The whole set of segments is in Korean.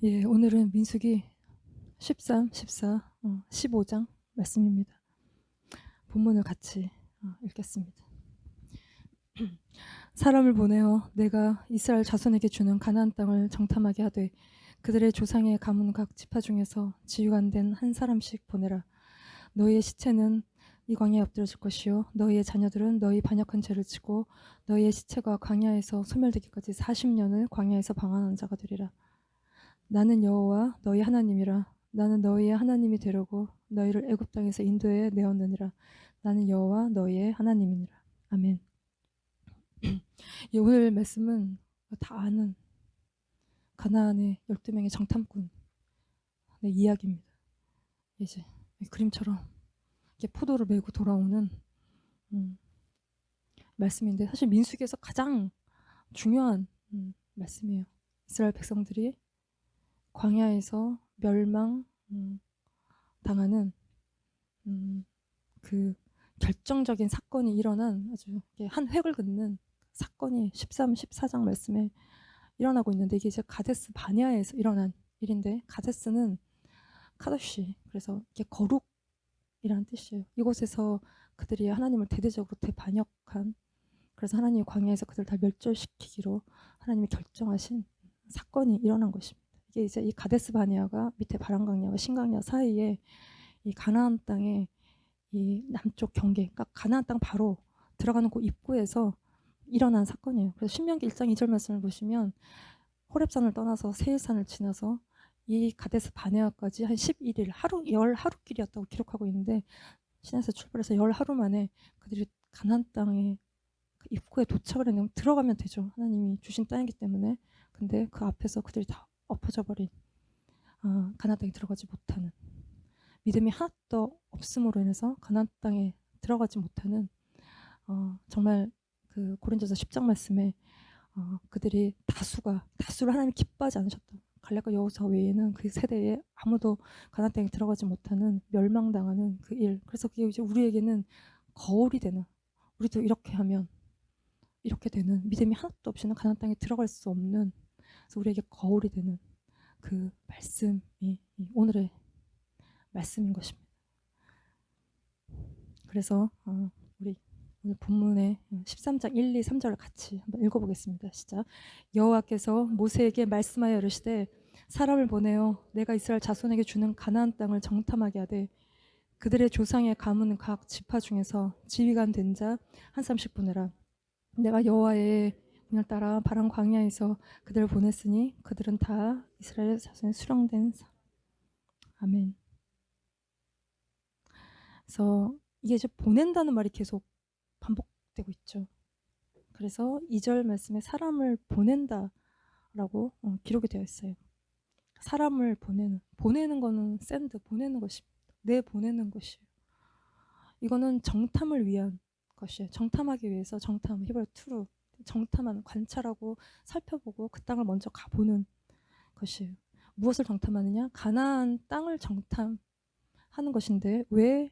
예, 오늘은 민수기 13, 14, 15장 말씀입니다. 본문을 같이 읽겠습니다. 사람을 보내어 내가 이스라엘 자손에게 주는 가나안 땅을 정탐하게 하되 그들의 조상의 가문 각 지파 중에서 지휘관된 한 사람씩 보내라. 너희의 시체는 이 광야에 엎드려질 것이요 너희의 자녀들은 너희 반역한 죄를 지고 너희의 시체가 광야에서 소멸되기까지 40년을 광야에서 방황하는 자가 되리라. 나는 여호와 너희 하나님이라. 나는 너희의 하나님이 되려고 너희를 애굽 땅에서 인도해 내었느니라. 나는 여호와 너희의 하나님이니라. 아멘. 예, 오늘 말씀은 다 아는 가나안의 12명의 정탐꾼의 이야기입니다. 이제 그림처럼 이렇게 포도를 메고 돌아오는 말씀인데 사실 민수기에서 가장 중요한 말씀이에요. 이스라엘 백성들이 광야에서 멸망 당하는 그 결정적인 사건이 일어난 아주 한 획을 긋는 사건이 13, 14장 말씀에 일어나고 있는데 이게 이제 가데스 바네아에서 일어난 일인데 가데스는 카도시 그래서 이게 거룩이라는 뜻이에요. 이곳에서 그들이 하나님을 대대적으로 대반역한 그래서 하나님이 광야에서 그들을 다 멸절시키기로 하나님이 결정하신 사건이 일어난 것입니다. 이게 이제 이 가데스 바네아가 밑에 바람강야와 신강야 사이에 이 가나안 땅의 이 남쪽 경계, 그러니까 가나안 땅 바로 들어가는 그 입구에서 일어난 사건이에요. 그래서 신명기 1장 2절 말씀을 보시면 호렙산을 떠나서 세일산을 지나서 이 가데스 바네아까지 한 11일 열 하루길이었다고 기록하고 있는데 신에서 출발해서 열 하루 만에 그들이 가나안 땅의 그 입구에 도착을 했는데 들어가면 되죠. 하나님이 주신 땅이기 때문에. 근데 그 앞에서 그들이 다 엎어져 버린 가나안 땅에 들어가지 못하는 믿음이 하나도 없음으로 인해서 가나안 땅에 들어가지 못하는 정말 그 고린도서 10장 말씀에 그들이 다수를 하나님이 기뻐하지 않으셨다. 갈렙과 여호수아 외에는 그 세대에 아무도 가나안 땅에 들어가지 못하는 멸망당하는 그 일. 그래서 그게 이제 우리에게는 거울이 되는 우리도 이렇게 하면 이렇게 되는 믿음이 하나도 없이는 가나안 땅에 들어갈 수 없는 그래서 우리에게 거울이 되는 그 말씀이 오늘의 말씀인 것입니다. 그래서 우리 오늘 본문의 13장 1, 2, 3절을 같이 한번 읽어보겠습니다. 시작. 여호와께서 모세에게 말씀하여 이르시되 사람을 보내어 내가 이스라엘 자손에게 주는 가나안 땅을 정탐하게 하되 그들의 조상의 가문 각 지파 중에서 지휘관 된 자 한 사람씩 보내라. 내가 여호와의 명을 따라 바람 광야에서 그들을 보냈으니 그들은 다 이스라엘 자손의 수령된 사. 아멘. 그래서 이게 이제 보낸다는 말이 계속 반복되고 있죠. 그래서 2절 말씀에 사람을 보낸다라고 기록이 되어 있어요. 사람을 보내는 거는 샌드 보내는 것입니다. 내보내는 것이에요. 이거는 정탐을 위한 것이에요. 정탐하기 위해서 정탐 히브리 투루 정탐하는 관찰하고 살펴보고 그 땅을 먼저 가보는 것이에요. 무엇을 정탐하느냐? 가나안 땅을 정탐하는 것인데 왜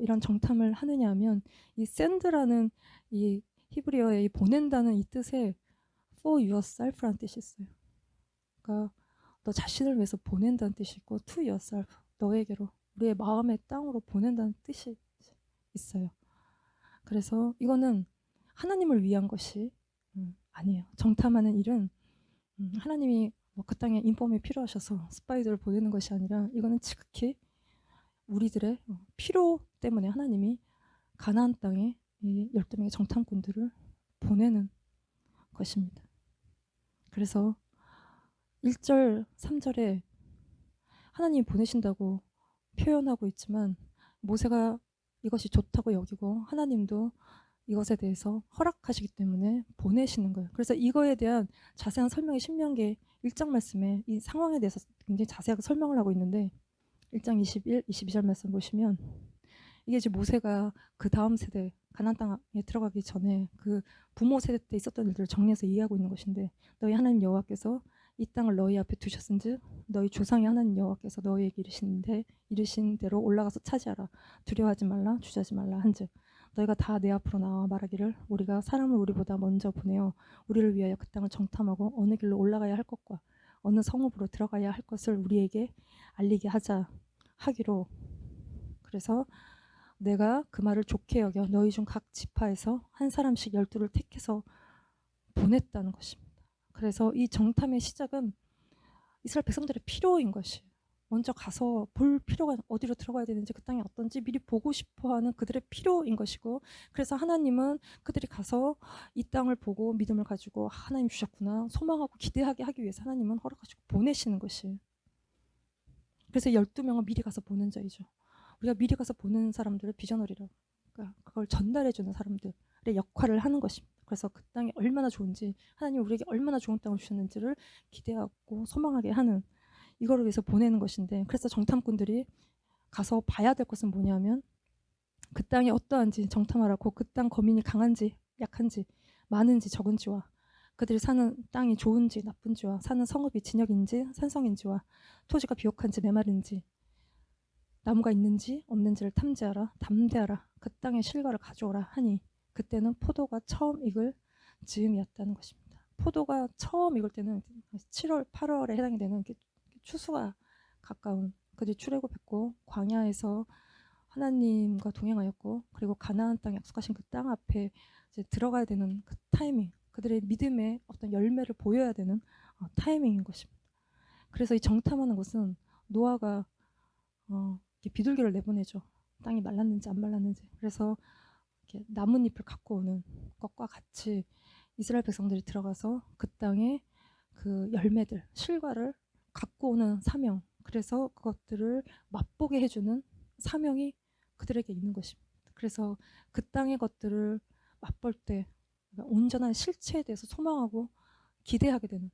이런 정탐을 하느냐 하면 이 샌드라는 이 히브리어의 이 보낸다는 이 뜻에 for yourself라는 뜻이 있어요. 그러니까 너 자신을 위해서 보낸다는 뜻이 있고 to yourself 너에게로 우리의 마음의 땅으로 보낸다는 뜻이 있어요. 그래서 이거는 하나님을 위한 것이 아니에요. 정탐하는 일은 하나님이 그 땅에 인범이 필요하셔서 스파이들을 보내는 것이 아니라 이거는 지극히 우리들의 필요 때문에 하나님이 가나안 땅에 이 12명의 정탐꾼들을 보내는 것입니다. 그래서 1절, 3절에 하나님이 보내신다고 표현하고 있지만 모세가 이것이 좋다고 여기고 하나님도 이것에 대해서 허락하시기 때문에 보내시는 거예요. 그래서 이거에 대한 자세한 설명이 신명기 1장 말씀에 이 상황에 대해서 굉장히 자세하게 설명을 하고 있는데 1장 21, 22절 말씀 보시면 이게 이제 모세가 그 다음 세대 가나안 땅에 들어가기 전에 그 부모 세대 때 있었던 일들을 정리해서 이해하고 있는 것인데 너희 하나님 여호와께서 이 땅을 너희 앞에 두셨은즉 너희 조상의 하나님 여호와께서 너희에게 이르신 대로 올라가서 차지하라. 두려워하지 말라 주저하지 말라 한즉 너희가 다 내 앞으로 나와 말하기를 우리가 사람을 우리보다 먼저 보내어 우리를 위하여 그 땅을 정탐하고 어느 길로 올라가야 할 것과 어느 성읍으로 들어가야 할 것을 우리에게 알리게 하기로. 그래서 내가 그 말을 좋게 여겨 너희 중 각 지파에서 한 사람씩 12를 택해서 보냈다는 것입니다. 그래서 이 정탐의 시작은 이스라엘 백성들의 필요인 것이에요. 먼저 가서 볼 필요가, 어디로 들어가야 되는지, 그 땅이 어떤지 미리 보고 싶어하는 그들의 필요인 것이고, 그래서 하나님은 그들이 가서 이 땅을 보고 믿음을 가지고 하나님 주셨구나 소망하고 기대하게 하기 위해서 하나님은 허락하시고 보내시는 것이에요. 그래서 12명은 미리 가서 보는 자이죠. 우리가 미리 가서 보는 사람들을 비저너리라고, 그러니까 그걸 전달해주는 사람들의 역할을 하는 것입니다. 그래서 그 땅이 얼마나 좋은지, 하나님이 우리에게 얼마나 좋은 땅을 주셨는지를 기대하고 소망하게 하는, 이거를 위해서 보내는 것인데, 그래서 정탐꾼들이 가서 봐야 될 것은 뭐냐면 그 땅이 어떠한지 정탐하라고, 그 땅 거민이 강한지 약한지, 많은지 적은지와 그들이 사는 땅이 좋은지 나쁜지와 사는 성읍이 진역인지 산성인지와 토지가 비옥한지 메마른지 나무가 있는지 없는지를 탐지하라. 담대하라. 그 땅의 실과를 가져오라 하니 그때는 포도가 처음 익을 즈음이었다는 것입니다. 포도가 처음 익을 때는 7월, 8월에 해당이 되는 추수가 가까운, 그들이 출애굽했고 광야에서 하나님과 동행하였고, 그리고 가나안 땅 약속하신 그 땅 앞에 이제 들어가야 되는 그 타이밍, 그들의 믿음의 어떤 열매를 보여야 되는 타이밍인 것입니다. 그래서 이 정탐하는 것은 노아가 비둘기를 내보내죠. 땅이 말랐는지 안 말랐는지. 그래서 이렇게 나뭇잎을 갖고 오는 것과 같이 이스라엘 백성들이 들어가서 그 땅의 그 열매들, 실과를 갖고 오는 사명, 그래서 그것들을 맛보게 해주는 사명이 그들에게 있는 것입니다. 그래서 그 땅의 것들을 맛볼 때 온전한 실체에 대해서 소망하고 기대하게 되는.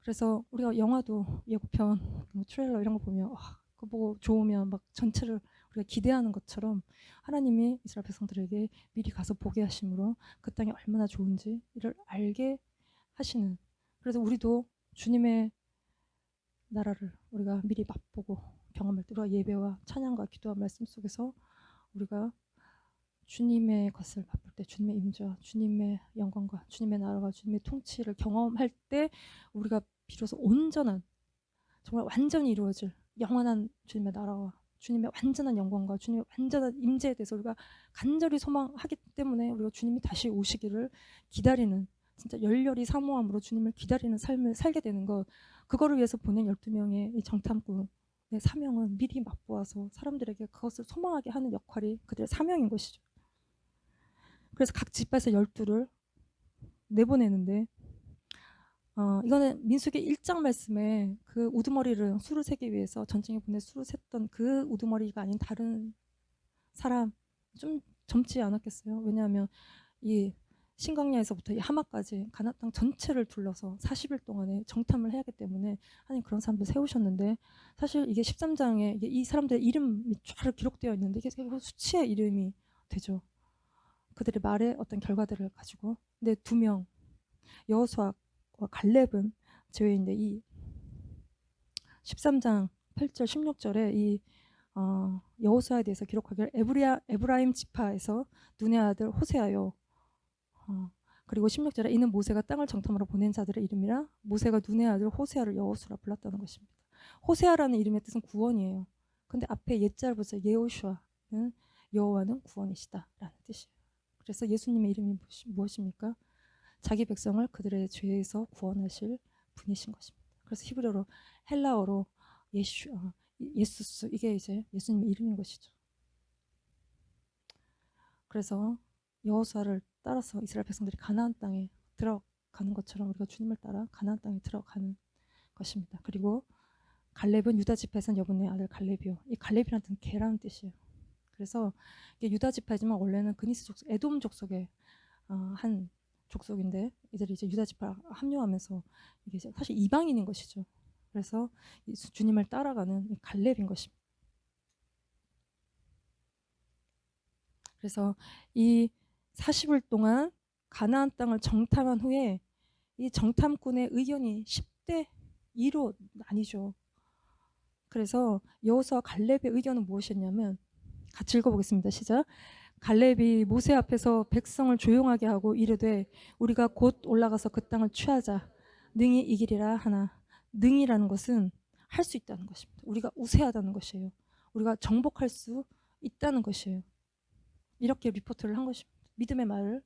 그래서 우리가 영화도 예고편, 트레일러 이런 거 보면 그거 보고 좋으면 막 전체를 우리가 기대하는 것처럼 하나님이 이스라엘 백성들에게 미리 가서 보게 하심으로 그 땅이 얼마나 좋은지 이를 알게 하시는. 그래서 우리도 주님의 나라를 우리가 미리 맛보고 경험할 때, 우리가 예배와 찬양과 기도와 말씀 속에서 우리가 주님의 것을 맛볼 때, 주님의 임재와 주님의 영광과 주님의 나라와 주님의 통치를 경험할 때 우리가 비로소 온전한, 정말 완전히 이루어질 영원한 주님의 나라와 주님의 완전한 영광과 주님의 완전한 임재에 대해서 우리가 간절히 소망하기 때문에 우리가 주님이 다시 오시기를 기다리는, 진짜 열렬히 사모함으로 주님을 기다리는 삶을 살게 되는 것, 그거를 위해서 보낸 12명의 이 정탐꾼의 사명은 미리 맛보아서 사람들에게 그것을 소망하게 하는 역할이 그들의 사명인 것이죠. 그래서 각 지파에서 12를 내보내는데, 이거는 민수기 1장 말씀에 그 우두머리를 수를 세기 위해서 전쟁에 보내 수를 셌던 그 우두머리가 아닌 다른 사람, 좀 젊지 않았겠어요? 왜냐하면 이 신광야에서부터 이 하마까지 가나안 땅 전체를 둘러서 40일 동안에 정탐을 해야 하기 때문에 하나님 그런 사람들 세우셨는데, 사실 이게 13장에 이게 이 사람들의 이름이 쫙 기록되어 있는데 이게 수치의 이름이 되죠. 그들의 말의 어떤 결과들을 가지고. 근데 2명, 여호수아와 갈렙은 제외인데, 이 13장 8절 16절에 이 여호수아에 대해서 기록하기를 에브라임 지파에서 눈의 아들 호세아요. 그리고 16절에 이는 모세가 땅을 정탐하러 보낸 자들의 이름이라 모세가 눈의 아들 호세아를 여호수라 불렀다는 것입니다. 호세아라는 이름의 뜻은 구원이에요. 근데 앞에 옛자를 보세요. 예호슈아는 여호와는 구원이시다라는 뜻이에요. 그래서 예수님의 이름이 무엇입니까? 자기 백성을 그들의 죄에서 구원하실 분이신 것입니다. 그래서 히브리어로, 헬라어로 예수스, 이게 이제 예수님의 이름인 것이죠. 그래서 여호수아를 따라서 이스라엘 백성들이 가나안 땅에 들어가는 것처럼 우리가 주님을 따라 가나안 땅에 들어가는 것입니다. 그리고 갈렙은 유다 지파에선 여분의 아들 갈렙이요. 이 갈렙이라는 뜻은 개라는 뜻이에요. 그래서 이게 유다 지파지만 원래는 그니스 족속, 에돔 족속의 한 족속인데 이들이 이제 유다 지파 합류하면서 이게 사실 이방인인 것이죠. 그래서 주님을 따라가는 갈렙인 것입니다. 그래서 이 40일 동안 가나안 땅을 정탐한 후에 이 정탐꾼의 의견이 10대 2로 나뉘죠. 그래서 여호수아와 갈렙의 의견은 무엇이었냐면, 같이 읽어보겠습니다. 시작. 갈렙이 모세 앞에서 백성을 조용하게 하고 이르되 우리가 곧 올라가서 그 땅을 취하자 능히 이기리라 하나 능이라는 것은 할 수 있다는 것입니다. 우리가 우세하다는 것이에요. 우리가 정복할 수 있다는 것이에요. 이렇게 리포트를 한 것입니다. 믿음의 말을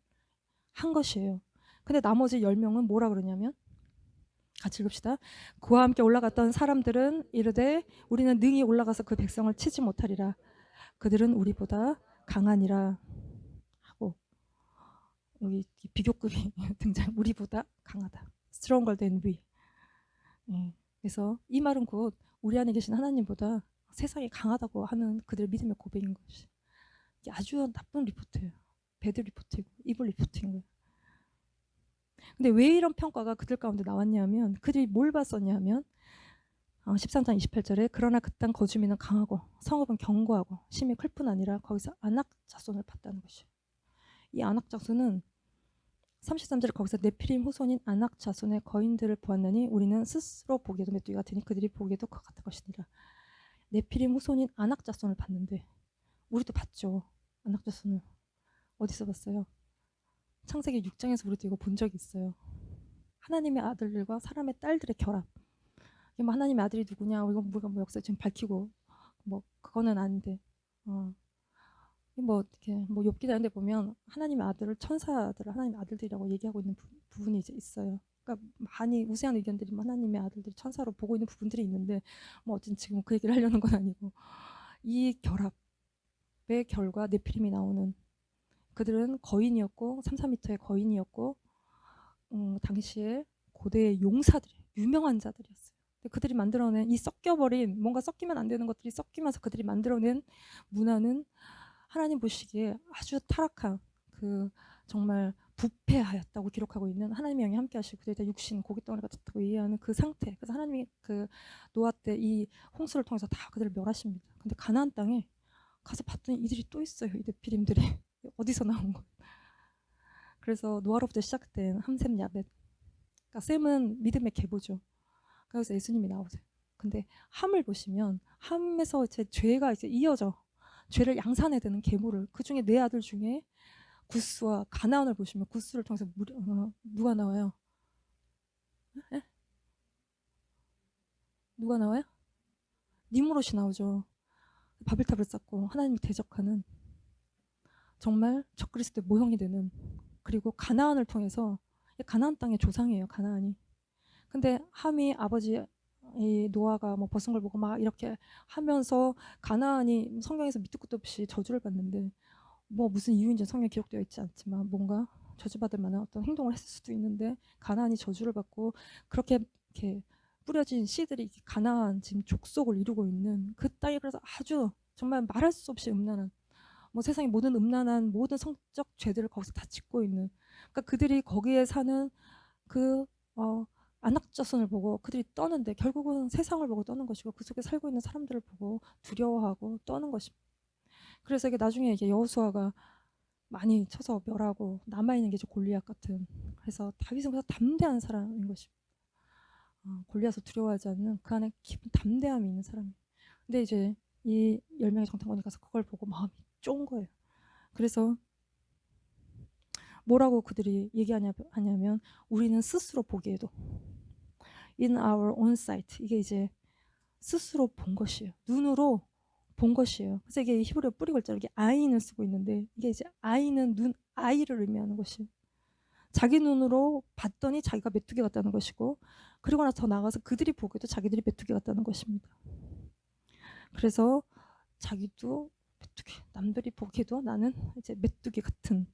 한 것이에요. 근데 나머지 10명은 뭐라 그러냐면, 같이 읽읍시다. 그와 함께 올라갔던 사람들은 이르되 우리는 능히 올라가서 그 백성을 치지 못하리라. 그들은 우리보다 강하니라 하고, 여기 비교급이 등장. 우리보다 강하다. Stronger than we. 그래서 이 말은 곧 우리 안에 계신 하나님보다 세상이 강하다고 하는 그들의 믿음의 고백인 것이. 이게 아주 나쁜 리포트예요. 배드 리포트이고 이블 리포트인 거예요. 근데 왜 이런 평가가 그들 가운데 나왔냐면, 그들이 뭘 봤었냐면 13장 28절에 그러나 그 땅 거주민은 강하고 성읍은 견고하고 심히 클 뿐 아니라 거기서 안악 자손을 봤다는 것이에요. 이 안악 자손은 33절에 거기서 네피림 후손인 안악 자손의 거인들을 보았느니 우리는 스스로 보기에도 메뚜기 같으니 그들이 보기에도 그와 같을 것이니라. 네피림 후손인 안악 자손을 봤는데, 우리도 봤죠. 안악 자손을 어디서 봤어요? 창세기 6장에서 우리도 이거 본 적이 있어요. 하나님의 아들들과 사람의 딸들의 결합. 이게 뭐 하나님의 아들이 누구냐, 이거 우리가 뭐 역사 지금 밝히고 뭐 그거는 아닌데, 뭐 이렇게 뭐 욥기 다는데 보면 하나님의 아들을 천사들을 하나님의 아들들이라고 얘기하고 있는 부분이 이제 있어요. 그러니까 많이 우세한 의견들이 하나님의 아들들이 천사로 보고 있는 부분들이 있는데, 뭐 어쨌든 지금 그 얘기를 하려는 건 아니고, 이 결합의 결과 네피림이 나오는, 그들은 거인이었고 3-4m의 거인이었고 당시에 고대의 용사들이 유명한 자들이었어요. 그들이 만들어낸 이 섞여버린, 뭔가 섞이면 안 되는 것들이 섞이면서 그들이 만들어낸 문화는 하나님 보시기에 아주 타락한, 그 정말 부패하였다고 기록하고 있는, 하나님의 영이 함께 하시고 그들이 다 육신 고깃덩어리 같았다고 이해하는 그 상태. 그래서 하나님이 그 노아 때 이 홍수를 통해서 다 그들을 멸하십니다. 근데 가나안 땅에 가서 봤더니 이들이 또 있어요. 이 네피림들이. 어디서 나온 거? 그래서 노아로부터 시작된 함셈 야벳. 그러니까 셈은 믿음의 계보죠. 그래서 예수님이 나오세요. 근데 함을 보시면 함에서 제 죄가 이제 이어져, 죄를 양산해 되는 계보를, 그 중에 네 아들 중에 구스와 가나안을 보시면 구스를 통해서 누가 나와요? 에? 누가 나와요? 니무롯이 나오죠. 바벨탑을 쌓고 하나님을 대적하는, 정말 적그리스도의 모형이 되는. 그리고 가나안을 통해서, 가나안 땅의 조상이에요, 가나안이. 근데 함이 아버지 이 노아가 뭐 벗은 걸 보고 막 이렇게 하면서 가나안이 성경에서 밑도 끝도 없이 저주를 받는데, 뭐 무슨 이유인지 성경에 기록되어 있지 않지만 뭔가 저주받을 만한 어떤 행동을 했을 수도 있는데, 가나안이 저주를 받고 그렇게 이렇게 뿌려진 씨들이 가나안 지금 족속을 이루고 있는 그 땅이, 그래서 아주 정말 말할 수 없이 음란한, 뭐 세상의 모든 음란한 모든 성적 죄들을 거기서 다 짓고 있는, 그러니까 그들이 거기에 사는 그 안악자손을 보고 그들이 떠는데, 결국은 세상을 보고 떠는 것이고 그 속에 살고 있는 사람들을 보고 두려워하고 떠는 것입니다. 그래서 이게 나중에 이게 여호수아가 많이 쳐서 멸하고 남아있는 게 골리앗 같은, 그래서 다윗은 그래서 담대한 사람인 것입니다. 골리앗을 두려워하지 않는 그 안에 깊은 담대함이 있는 사람이에요. 근데 이제 이 10명의 정탐꾼이 가서 그걸 보고 마음이 쫀 거예요. 그래서 뭐라고 그들이 얘기하냐면 우리는 스스로 보기에도, in our own sight, 이게 이제 스스로 본 것이에요. 눈으로 본 것이에요. 그래서 이게 히브리어 뿌리 글자로 이게 아이는 쓰고 있는데, 이게 이제 아이는 눈, 아이를 의미하는 것이에요. 자기 눈으로 봤더니 자기가 메뚜기 같다는 것이고, 그리고 나서 더 나아가서 그들이 보기에도 자기들이 메뚜기 같다는 것입니다. 그래서 자기도 메뚜기, 남들이 보기에도 나는 이제 메뚜기 같은,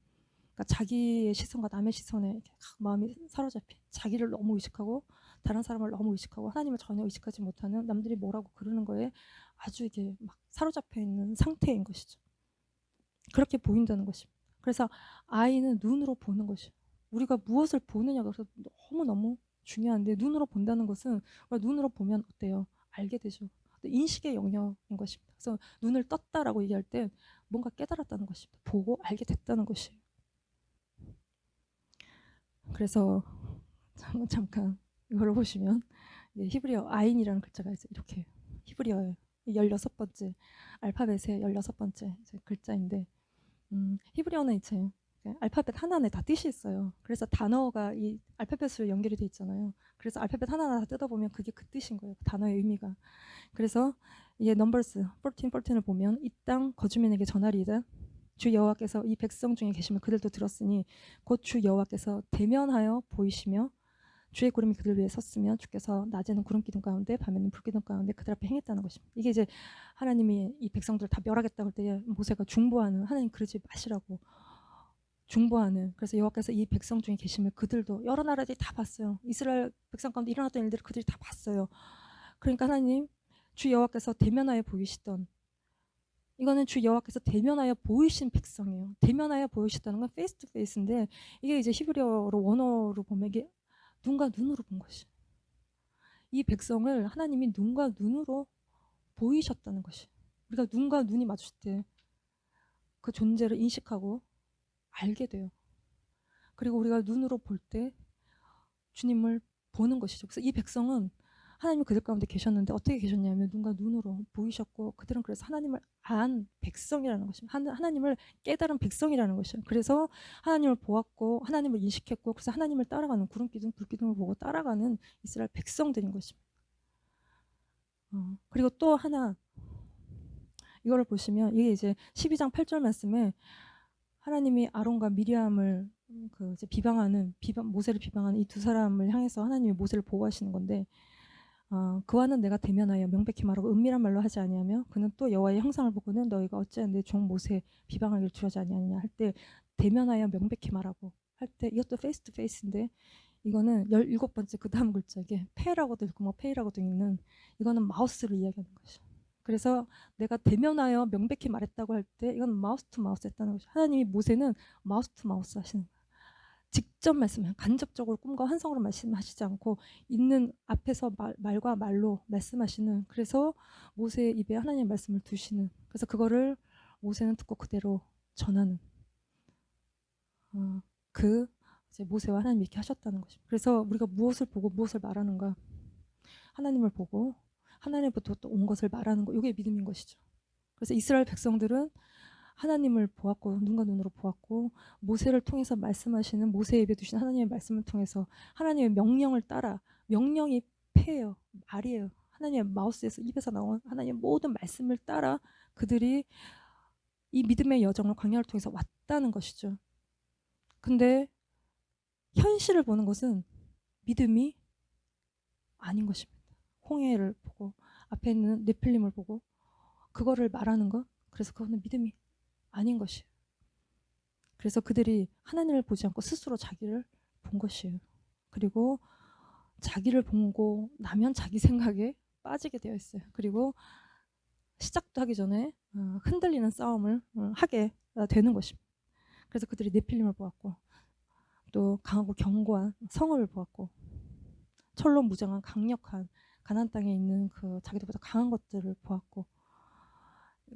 그러니까 자기의 시선과 남의 시선에 마음이 사로잡힌, 자기를 너무 의식하고 다른 사람을 너무 의식하고 하나님을 전혀 의식하지 못하는, 남들이 뭐라고 그러는 거에 아주 이게 막 사로잡혀 있는 상태인 것이죠. 그렇게 보인다는 것입니다. 그래서 아이는 눈으로 보는 것이에요. 우리가 무엇을 보느냐가 그래서 너무너무 중요한데, 눈으로 본다는 것은 눈으로 보면 어때요? 알게 되죠. 인식의 영역인 것입니다. 그래서 눈을 떴다라고 얘기할 때 뭔가 깨달았다는 것입니다. 보고 알게 됐다는 것이에요. 그래서 잠깐 이걸 보시면 히브리어 아인이라는 글자가 있어요. 이렇게 히브리어의 16번째 알파벳의 16번째 글자인데, 히브리어는 이제 알파벳 하나에 다 뜻이 있어요. 그래서 단어가 이 알파벳으로 연결이 돼 있잖아요. 그래서 알파벳 하나하나 다 뜯어보면 그게 그 뜻인 거예요. 그 단어의 의미가. 그래서 이게 넘버스 14을 보면 이 땅 거주민에게 전하리이다. 주 여호와께서 이 백성 중에 계시면 그들도 들었으니 곧 주 여호와께서 대면하여 보이시며 주의 구름이 그들 위에 섰으며 주께서 낮에는 구름 기둥 가운데 밤에는 불 기둥 가운데 그들 앞에 행했다는 것입니다. 이게 이제 하나님이 이 백성들을 다 멸하겠다고 할 때 모세가 중보하는, 하나님 그러지 마시라고 중보하는. 그래서 여호와께서 이 백성 중에 계시면 그들도, 여러 나라들이 다 봤어요. 이스라엘 백성 가운데 일어났던 일들을 그들이 다 봤어요. 그러니까 하나님, 주 여호와께서 대면하여 보이시던, 이거는 주 여호와께서 대면하여 보이신 백성이에요. 대면하여 보이시다는 건 페이스 투 페이스인데, 이게 이제 히브리어로 원어로 보면 이게 눈과 눈으로 본 것이. 이 백성을 하나님이 눈과 눈으로 보이셨다는 것이. 우리가 눈과 눈이 마주칠 때 그 존재를 인식하고 알게 돼요. 그리고 우리가 눈으로 볼 때 주님을 보는 것이죠. 그래서 이 백성은 하나님이 그들 가운데 계셨는데 어떻게 계셨냐면 눈과 눈으로 보이셨고, 그들은 그래서 하나님을 안 백성이라는 것입니다. 하나님을 깨달은 백성이라는 것이죠. 그래서 하나님을 보았고 하나님을 인식했고, 그래서 하나님을 따라가는, 구름기둥 불기둥을 보고 따라가는 이스라엘 백성들인 것입니다. 그리고 또 하나, 이거를 보시면 이게 이제 12장 8절 말씀에 하나님이 아론과 미리암을 그 이제 모세를 비방하는 이 두 사람을 향해서 하나님이 모세를 보호하시는 건데, 그와는 내가 대면하여 명백히 말하고 은밀한 말로 하지 아니하며 그는 또 여호와의 형상을 보고는 너희가 어찌하여 내 종 모세 비방하기를 두려워하지 아니하느냐 할 때, 대면하여 명백히 말하고 할 때, 이것도 페이스 투 페이스인데 이거는 17번째 그 다음 글자, 이게 페라고도 읽고 뭐 페이라고도 읽는, 이거는 마우스를 이야기하는 것이죠. 그래서 내가 대면하여 명백히 말했다고 할 때 이건 마우스 투 마우스 했다는 것이죠. 하나님이 모세는 마우스 투 마우스 하시는 거예요. 직접 말씀해요. 간접적으로 꿈과 환상으로 말씀하시지 않고 있는 앞에서 말과 말로 말씀하시는, 그래서 모세의 입에 하나님의 말씀을 두시는, 그래서 그거를 모세는 듣고 그대로 전하는, 그 이제 모세와 하나님이 이렇게 하셨다는 것입니다. 그래서 우리가 무엇을 보고 무엇을 말하는가, 하나님을 보고 하나님부터 또 온 것을 말하는 것, 이게 믿음인 것이죠. 그래서 이스라엘 백성들은 하나님을 보았고 눈과 눈으로 보았고, 모세를 통해서 말씀하시는, 모세의 입에 두신 하나님의 말씀을 통해서 하나님의 명령을 따라, 명령이 패예요, 말이에요. 하나님의 마우스에서, 입에서 나온 하나님의 모든 말씀을 따라 그들이 이 믿음의 여정을 광야를 통해서 왔다는 것이죠. 근데 현실을 보는 것은 믿음이 아닌 것입니다. 홍해를 보고 앞에 있는 네필림을 보고 그거를 말하는 것, 그래서 그거는 믿음이 아닌 것이에요. 그래서 그들이 하나님을 보지 않고 스스로 자기를 본 것이에요. 그리고 자기를 보고 나면 자기 생각에 빠지게 되어 있어요. 그리고 시작도 하기 전에 흔들리는 싸움을 하게 되는 것입니다. 그래서 그들이 네필림을 보았고, 또 강하고 견고한 성읍을 보았고, 철로 무장한 강력한 가나안 땅에 있는 그 자기들보다 강한 것들을 보았고,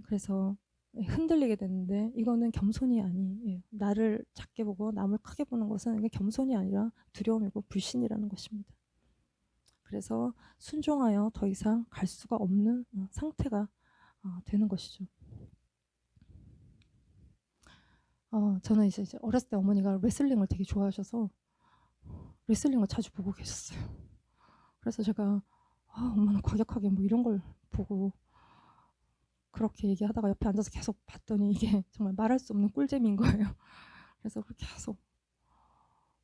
그래서 흔들리게 되는데, 이거는 겸손이 아니에요. 나를 작게 보고 남을 크게 보는 것은 이게 겸손이 아니라 두려움이고 불신이라는 것입니다. 그래서 순종하여 더 이상 갈 수가 없는 상태가 되는 것이죠. 저는 이제 어렸을 때 어머니가 레슬링을 되게 좋아하셔서 레슬링을 자주 보고 계셨어요. 그래서 제가 엄마는 과격하게 뭐 이런 걸 보고 그렇게 얘기하다가 옆에 앉아서 계속 봤더니 이게 정말 말할 수 없는 꿀잼인 거예요. 그래서 그렇게 계속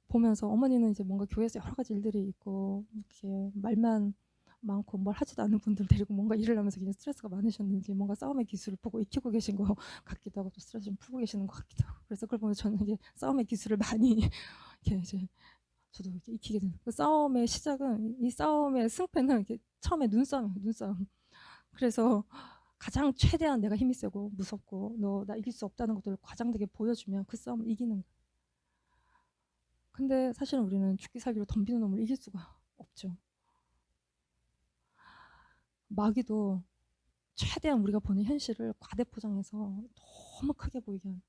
보면서, 어머니는 이제 뭔가 교회에서 여러 가지 일들이 있고 이렇게 말만 많고 뭘 하지도 않는 분들 데리고 뭔가 일을 하면서 그냥 스트레스가 많으셨는지 뭔가 싸움의 기술을 보고 익히고 계신 것 같기도 하고, 또 스트레스 좀 풀고 계시는 것 같기도 하고, 그래서 그걸 보면 저는 이게 싸움의 기술을 많이 이렇게 이제 저도 이렇게 익히게 되는, 그 싸움의 시작은, 이 싸움의 승패는 이렇게 처음에 눈싸움이에요, 눈싸움. 그래서 가장 최대한 내가 힘이 세고 무섭고 너 나 이길 수 없다는 것들을 과장되게 보여주면 그 싸움을 이기는 거예요. 근데 사실은 우리는 죽기 살기로 덤비는 놈을 이길 수가 없죠. 마귀도 최대한 우리가 보는 현실을 과대포장해서 너무 크게 보이게 하는,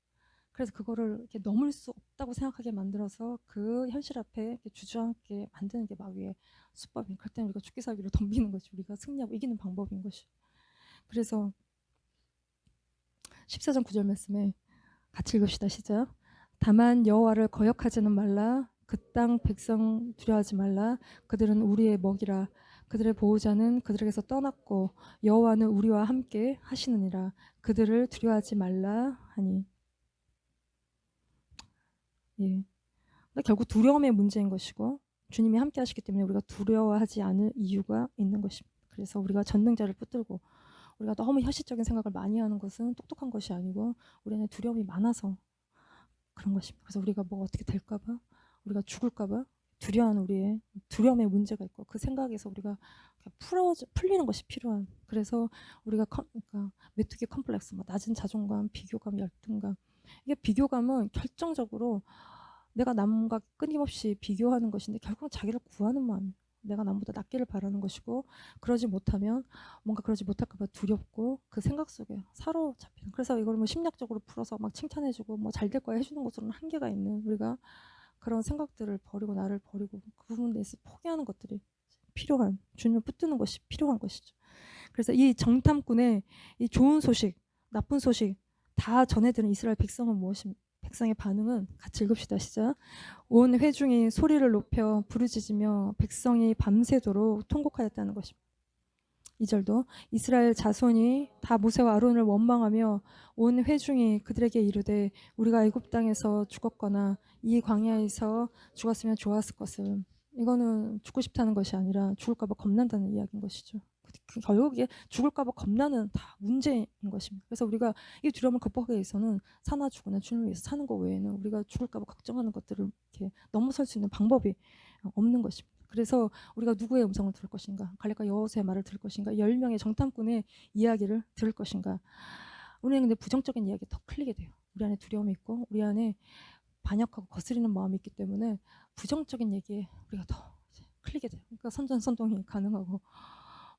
그래서 그거를 이렇게 넘을 수 없다고 생각하게 만들어서 그 현실 앞에 이렇게 주저앉게 만드는 게 마귀의 수법이에요. 그럴 때는 우리가 죽기 살기로 덤비는 것이 우리가 승리하고 이기는 방법인 것이. 그래서 14장 9절 말씀에 같이 읽읍시다. 시작. 다만 여호와를 거역하지는 말라. 그 땅 백성 두려워하지 말라. 그들은 우리의 먹이라. 그들의 보호자는 그들에게서 떠났고 여호와는 우리와 함께 하시느니라. 그들을 두려워하지 말라 하니. 예. 근데 결국 두려움의 문제인 것이고 주님이 함께 하시기 때문에 우리가 두려워하지 않을 이유가 있는 것입니다. 그래서 우리가 전능자를 붙들고 우리가 너무 현실적인 생각을 많이 하는 것은 똑똑한 것이 아니고 우리 안에 두려움이 많아서 그런 것입니다. 그래서 우리가 뭐 어떻게 될까봐, 우리가 죽을까봐 두려워하는 우리의 두려움의 문제가 있고 그 생각에서 우리가 풀리는 것이 필요한. 그래서 우리가 그러니까 메뚜기 컴플렉스, 뭐 낮은 자존감, 비교감, 열등감. 이게 비교감은 결정적으로 내가 남과 끊임없이 비교하는 것인데 결국은 자기를 구하는 마음이에요. 내가 남보다 낫기를 바라는 것이고 그러지 못하면 뭔가 그러지 못할까 봐 두렵고 그 생각 속에 사로잡히는. 그래서 이걸 뭐 심리학적으로 풀어서 막 칭찬해주고 뭐 잘 될 거야 해주는 것으로는 한계가 있는 우리가 그런 생각들을 버리고 나를 버리고 그 부분에 대해서 포기하는 것들이 필요한, 주님을 붙드는 것이 필요한 것이죠. 그래서 이 정탐꾼의 이 좋은 소식, 나쁜 소식 다 전해드는 이스라엘 백성은 무엇입니까? 백성의 반응은 같이 읽읍시다. 시작. 온 회중이 소리를 높여 부르짖으며 백성이 밤새도록 통곡하였다는 것입니다. 2절도 이스라엘 자손이 다 모세와 아론을 원망하며 온 회중이 그들에게 이르되 우리가 애굽 땅에서 죽었거나 이 광야에서 죽었으면 좋았을 것을. 이거는 죽고 싶다는 것이 아니라 죽을까 봐 겁난다는 이야기인 것이죠. 결국에 죽을까 봐 겁나는 다 문제인 것입니다. 그래서 우리가 이 두려움을 극복하기 위해서는 사나 죽으나 주님을 위해서 사는 것 외에는 우리가 죽을까 봐 걱정하는 것들을 이렇게 넘어설 수 있는 방법이 없는 것입니다. 그래서 우리가 누구의 음성을 들을 것인가, 갈렙과 여호수아의 말을 들을 것인가, 10명의 정탐꾼의 이야기를 들을 것인가. 우리는 근데 부정적인 이야기에 더 클리게 돼요. 우리 안에 두려움이 있고 우리 안에 반역하고 거스리는 마음이 있기 때문에 부정적인 얘기에 우리가 더 클리게 돼요. 그러니까 선전선동이 가능하고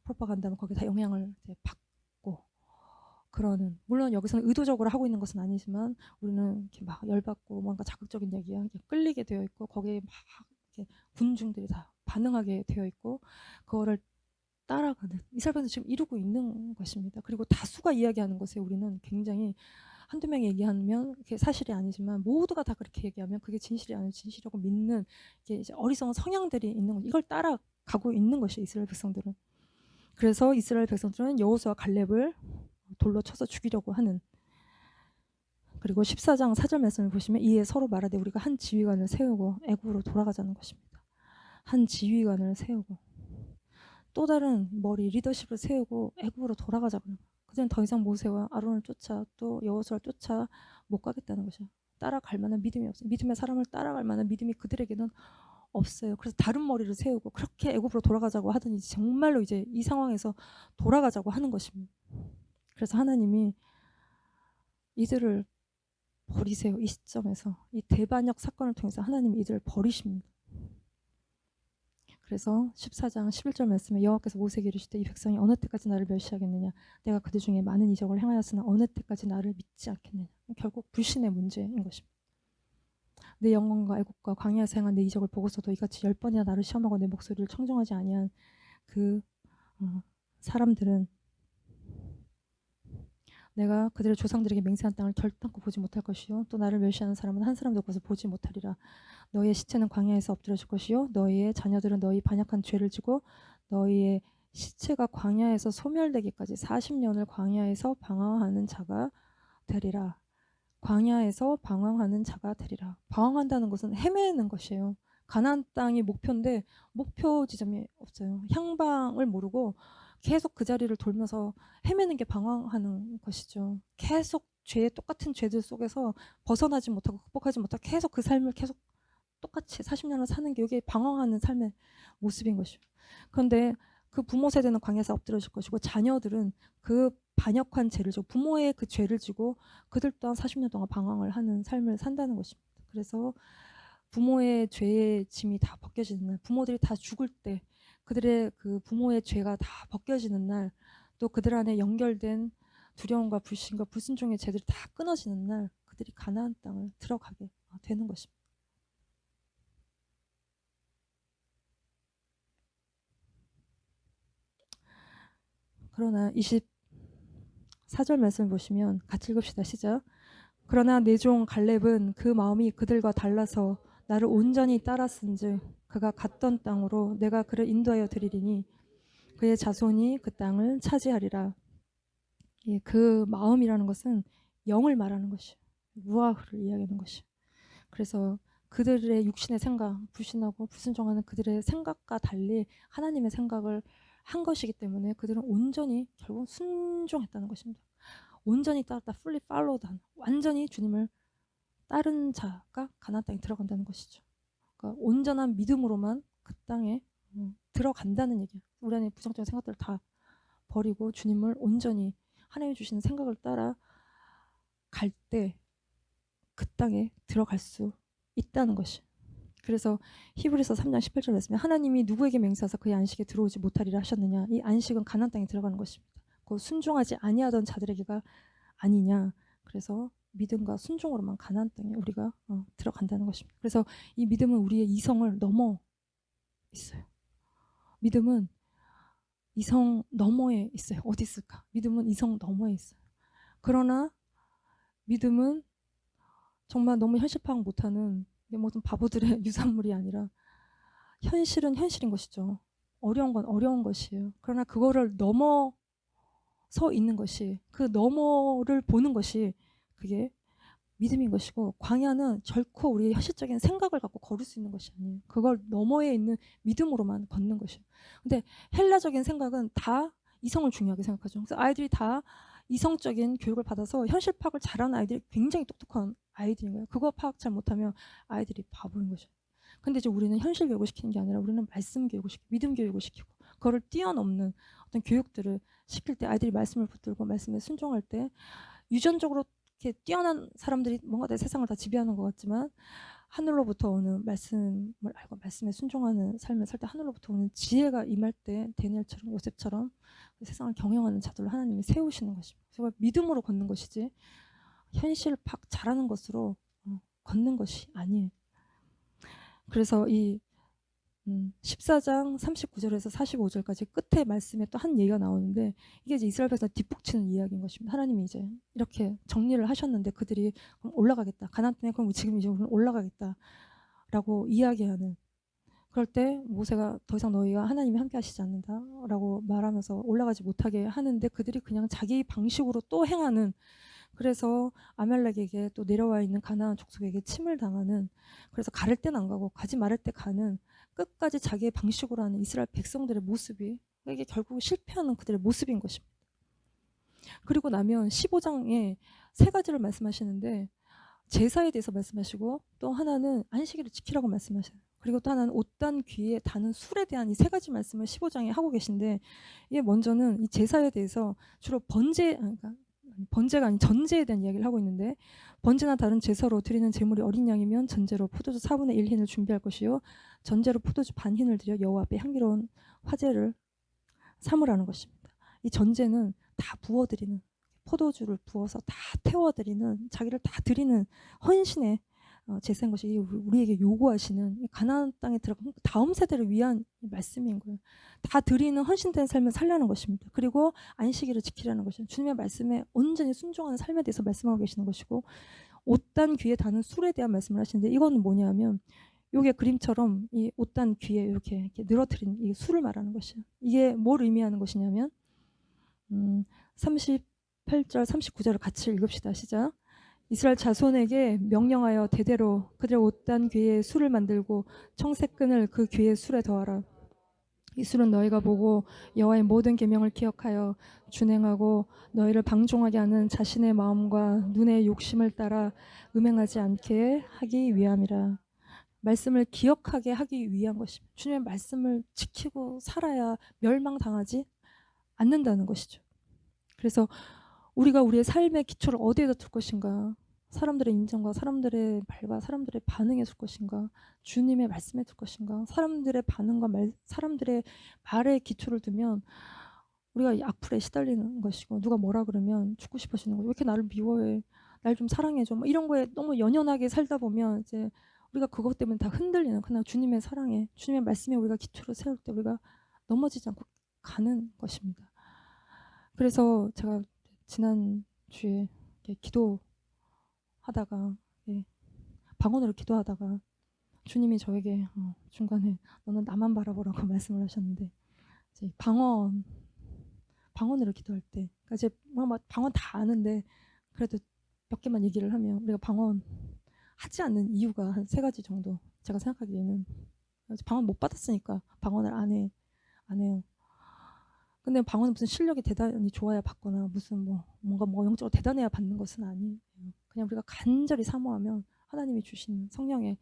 프로파간다는 거기에 다 영향을 받고 그러는. 물론 여기서는 의도적으로 하고 있는 것은 아니지만 우리는 이렇게 막 열받고 뭔가 자극적인 얘기에 끌리게 되어 있고 거기에 막 이렇게 군중들이 다 반응하게 되어 있고 그거를 따라가는 이스라엘 백성이 지금 이루고 있는 것입니다. 그리고 다수가 이야기하는 것에 우리는 굉장히 한두 명이 얘기하면 그게 사실이 아니지만 모두가 다 그렇게 얘기하면 그게 진실이 아니고 진실이라고 믿는 이게 이제 어리석은 성향들이 있는 거. 이걸 따라가고 있는 것이 이스라엘 백성들은. 그래서 이스라엘 백성들은 여호수아와 갈렙을 돌로 쳐서 죽이려고 하는. 그리고 14장 4절 말씀을 보시면 이에 서로 말하되 우리가 한 지휘관을 세우고 애굽으로 돌아가자는 것입니다. 한 지휘관을 세우고 또 다른 머리 리더십을 세우고 애굽으로 돌아가자고 하는 거예요. 그들은 더 이상 모세와 아론을 쫓아 또 여호수아를 쫓아 못 가겠다는 것이야. 따라갈 만한 믿음이 없어요. 믿음의 사람을 따라갈 만한 믿음이 그들에게는 없어요. 그래서 다른 머리를 세우고 그렇게 애굽으로 돌아가자고 하더니 정말로 이제 이 상황에서 돌아가자고 하는 것입니다. 그래서 하나님이 이들을 버리세요. 이 시점에서 이 대반역 사건을 통해서 하나님이 이들을 버리십니다. 그래서 14장 11절 말씀에 여호와께서 모세에게 이르시되 이 백성이 어느 때까지 나를 멸시하겠느냐 내가 그들 중에 많은 이적을 행하였으나 어느 때까지 나를 믿지 않겠느냐. 결국 불신의 문제인 것입니다. 내 영광과 애국과 광야에서 행한 내 이적을 보고서도 이같이 10번이나 나를 시험하고 내 목소리를 청정하지 아니한 그 사람들은 내가 그들의 조상들에게 맹세한 땅을 결단코 보지 못할 것이요 또 나를 멸시하는 사람은 한 사람도 그것을 보지 못하리라. 너희의 시체는 광야에서 엎드려질 것이요 너희의 자녀들은 너희 반역한 죄를 지고 너희의 시체가 광야에서 소멸되기까지 40년을 광야에서 방황하는 자가 되리라. 광야에서 방황하는 자가 되리라. 방황한다는 것은 헤매는 것이에요. 가나안 땅이 목표인데 목표 지점이 없어요. 향방을 모르고 계속 그 자리를 돌면서 헤매는 게 방황하는 것이죠. 계속 똑같은 죄들 속에서 벗어나지 못하고 극복하지 못하고 계속 그 삶을 계속 똑같이 40년을 사는 게 이게 방황하는 삶의 모습인 것이죠. 그런데 그 부모 세대는 광야에서 엎드려질 것이고 자녀들은 그 반역한 죄를 지고 부모의 그 죄를 지고 그들 또한 40년 동안 방황을 하는 삶을 산다는 것입니다. 그래서 부모의 죄의 짐이 다 벗겨지는 날, 부모들이 다 죽을 때 그들의 그 부모의 죄가 다 벗겨지는 날, 또 그들 안에 연결된 두려움과 불신과 불순종의 죄들이 다 끊어지는 날 그들이 가나안 땅을 들어가게 되는 것입니다. 그러나 24절 말씀을 보시면 같이 읽읍시다. 시작. 그러나 내 종 갈렙은 그 마음이 그들과 달라서 나를 온전히 따랐은즉 그가 갔던 땅으로 내가 그를 인도하여 드리리니 그의 자손이 그 땅을 차지하리라. 예, 그 마음이라는 것은 영을 말하는 것이에요. 루아흐를 이야기하는 것이에요. 그래서 그들의 육신의 생각, 불신하고 불순종하는 그들의 생각과 달리 하나님의 생각을 한 것이기 때문에 그들은 온전히 결국 순종했다는 것입니다. 온전히 따랐다, fully followed 한, 완전히 주님을 따른 자가 가나안 땅에 들어간다는 것이죠. 그러니까 온전한 믿음으로만 그 땅에 들어간다는 얘기예요. 우리 안에 부정적인 생각들을 다 버리고 주님을 온전히 하나님이 주시는 생각을 따라 갈 때 그 땅에 들어갈 수 있다는 것이. 그래서 히브리서 3장 18절 말씀에 하나님이 누구에게 맹세하사 그의 안식에 들어오지 못하리라 하셨느냐. 이 안식은 가나안 땅에 들어가는 것입니다. 그 순종하지 아니하던 자들에게가 아니냐. 그래서 믿음과 순종으로만 가나안 땅에 우리가 들어간다는 것입니다. 그래서 이 믿음은 우리의 이성을 넘어 있어요. 믿음은 이성 너머에 있어요. 어디 있을까? 믿음은 이성 너머에 있어요. 그러나 믿음은 정말 너무 현실 파악 못하는 모든 바보들의 유산물이 아니라 현실은 현실인 것이죠. 어려운 건 어려운 것이에요. 그러나 그거를 넘어서 있는 것이, 그 너머를 보는 것이 그게 믿음인 것이고, 광야는 결코 우리의 현실적인 생각을 갖고 걸을 수 있는 것이 아니에요. 그걸 너머에 있는 믿음으로만 걷는 것이에요. 근데 헬라적인 생각은 다 이성을 중요하게 생각하죠. 그래서 아이들이 다 이성적인 교육을 받아서 현실 파악을 잘하는 아이들이 굉장히 똑똑한 아이들인 거예요. 그거 파악 잘 못하면 아이들이 바보인 거죠. 근데 이제 우리는 현실 교육을 시키는 게 아니라 우리는 말씀 교육을 시키고 믿음 교육을 시키고 그거를 뛰어넘는 어떤 교육들을 시킬 때 아이들이 말씀을 붙들고 말씀에 순종할 때 유전적으로 이렇게 뛰어난 사람들이 뭔가 내 세상을 다 지배하는 것 같지만 하늘로부터 오는 말씀을 알고 말씀에 순종하는 삶을 살 때 하늘로부터 오는 지혜가 임할 때 다니엘처럼 요셉처럼 세상을 경영하는 자들을 하나님이 세우시는 것입니다. 그래서 믿음으로 걷는 것이지 현실 파악 잘하는 것으로 걷는 것이 아니에요. 그래서 이 14장 39절에서 45절까지 끝에 말씀에 또 한 얘기가 나오는데 이게 이제 이스라엘 백성 뒷북치는 이야기인 것입니다. 하나님이 이제 이렇게 정리를 하셨는데 그들이 그럼 올라가겠다. 가나안 땅에 그럼 지금 이제 우리는 올라가겠다라고 이야기하는 그럴 때 모세가 더 이상 너희가 하나님이 함께 하시지 않는다라고 말하면서 올라가지 못하게 하는데 그들이 그냥 자기 방식으로 또 행하는 그래서 아말렉에게 또 내려와 있는 가나안 족속에게 침을 당하는 그래서 가를 때는 안 가고 가지 말을 때 가는 끝까지 자기의 방식으로 하는 이스라엘 백성들의 모습이 이게 결국 실패하는 그들의 모습인 것입니다. 그리고 나면 15장에 세 가지를 말씀하시는데 제사에 대해서 말씀하시고 또 하나는 안식일을 지키라고 말씀하셔요. 그리고 또 하나는 옷단 귀에 다는 술에 대한 이 세 가지 말씀을 15장에 하고 계신데 이게 먼저는 이 제사에 대해서 주로 번제가 아닌 전제에 대한 이야기를 하고 있는데 번제나 다른 제사로 드리는 제물이 어린 양이면 전제로 포도주 4분의 1 흰을 준비할 것이요 전제로 포도주 반 흰을 드려 여호와 앞에 향기로운 화제를 삼으라는 것입니다. 이 전제는 다 부어드리는 포도주를 부어서 다 태워드리는 자기를 다 드리는 헌신의 제사인 것이 우리에게 요구하시는 가나안 땅에 들어간 다음 세대를 위한 말씀인 거예요. 다 드리는 헌신된 삶을 살라는 것입니다. 그리고 안식일을 지키라는 것입니다. 주님의 말씀에 온전히 순종하는 삶에 대해서 말씀하고 계시는 것이고 옷단 귀에 다는 술에 대한 말씀을 하시는데 이거는 뭐냐면 요게 그림처럼 이 옷단 귀에 이렇게 늘어뜨린 이 술을 말하는 것이에요. 이게 뭘 의미하는 것이냐면 38절 39절을 같이 읽읍시다. 시작. 이스라엘 자손에게 명령하여 대대로 그들의 옷단 귀에 술을 만들고 청색끈을 그 귀에 술에 더하라. 이 술은 너희가 보고 여호와의 모든 계명을 기억하여 준행하고 너희를 방종하게 하는 자신의 마음과 눈의 욕심을 따라 음행하지 않게 하기 위함이라. 말씀을 기억하게 하기 위한 것입니다. 주님의 말씀을 지키고 살아야 멸망당하지 않는다는 것이죠. 그래서 우리가 우리의 삶의 기초를 어디에다 둘 것인가? 사람들의 인정과 사람들의 말과 사람들의 반응에 둘 것인가? 주님의 말씀에 둘 것인가? 사람들의 반응과 사람들의 말에 기초를 두면 우리가 악플에 시달리는 것이고 누가 뭐라 그러면 죽고 싶어지는 거죠. 왜 이렇게 나를 미워해? 날 좀 사랑해줘. 뭐 이런 거에 너무 연연하게 살다 보면 이제 우리가 그것 때문에 다 흔들리는 그러나 주님의 사랑에 주님의 말씀에 우리가 기초를 세울 때 우리가 넘어지지 않고 가는 것입니다. 그래서 제가 지난주에 기도하다 하다가 예, 방언으로 기도하다가 주님이 저에게 중간에 너는 나만 바라보라고 말씀을 하셨는데 이제 방언으로 기도할 때 그러니까 이제 막 방언 다 아는데 그래도 몇 개만 얘기를 하면 우리가 방언 하지 않는 이유가 한 3가지 정도 제가 생각하기에는 방언 못 받았으니까 방언을 안 해요. 근데 방언은 무슨 실력이 대단히 좋아야 받거나 무슨 뭔가 영적으로 대단해야 받는 것은 아니에요. 그냥 우리가 간절히 사모하면 하나님이 주시는 성령의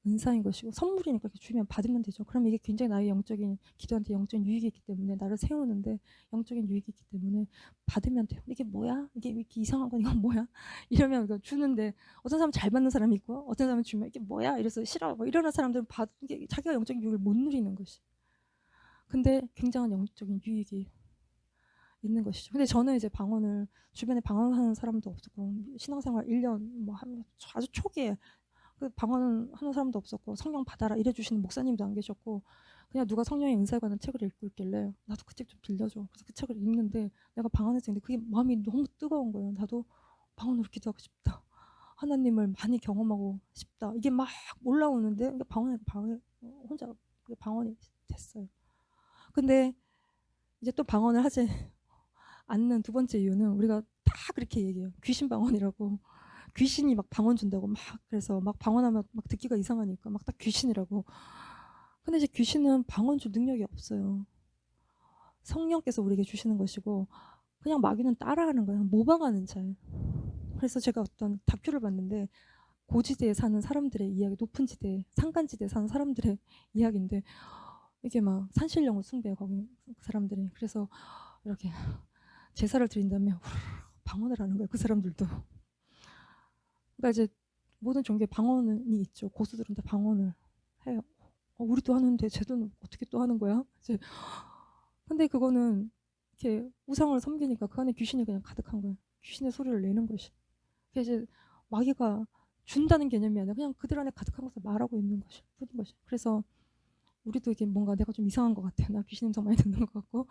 은사인 것이고 선물이니까 이렇게 주면 받으면 되죠. 그럼 이게 굉장히 나의 영적인 기도한테 영적인 유익이 있기 때문에 나를 세우는데 영적인 유익이 있기 때문에 받으면 돼요. 이게 뭐야? 이게 왜 이렇게 이상한 건 이건 뭐야? 이러면 이거 주는데 어떤 사람은 잘 받는 사람이 있고 어떤 사람은 주면 이게 뭐야? 이래서 싫어. 이러는 사람들은 이게 자기가 영적인 유익을 못 누리는 것이. 근데 굉장한 영적인 유익이 있는 것이죠. 근데 저는 이제 방언을 주변에 방언하는 사람도 없었고 신앙생활 1년 아주 초기에 그 방언하는 사람도 없었고 성령 받아라 이래 주시는 목사님도 안 계셨고 그냥 누가 성령의 은사에 관한 책을 읽고 있길래 나도 그 책 좀 빌려줘. 그래서 그 책을 읽는데 내가 방언해서 읽는데 그게 마음이 너무 뜨거운 거예요. 나도 방언으로 기도하고 싶다. 하나님을 많이 경험하고 싶다. 이게 막 올라오는데 혼자 방언이 됐어요. 근데 이제 또 방언을 하지 않는 2번째 이유는 우리가 다 그렇게 얘기해요. 귀신 방언이라고. 귀신이 막 방언 준다고 막 그래서 막 방언하면 막 듣기가 이상하니까 막 딱 귀신이라고. 근데 이제 귀신은 방언 줄 능력이 없어요. 성령께서 우리에게 주시는 것이고 그냥 마귀는 따라하는 거예요. 모방하는 자예요. 그래서 제가 어떤 다큐를 봤는데 고지대에 사는 사람들의 이야기, 높은 지대, 산간지대에 사는 사람들의 이야기인데 이게 막 산신령을 숭배해 거기 사람들이. 그래서 이렇게 제사를 드린다면 방언을 하는 거예요. 그 사람들도. 그러니까 이제 모든 종교에 방언이 있죠. 고수들은 다 방언을 해요. 우리도 하는데 쟤도 어떻게 또 하는 거야? 이제 근데 그거는 이렇게 우상을 섬기니까 그 안에 귀신이 그냥 가득한 거예요. 귀신의 소리를 내는 것이. 그게 이제 마귀가 준다는 개념이 아니라 그냥 그들 안에 가득한 것을 말하고 있는 것이 뿐인 것이. 그래서 우리도 이게 뭔가 내가 좀 이상한 것 같아. 나 귀신 음성 많이 듣는 것 같고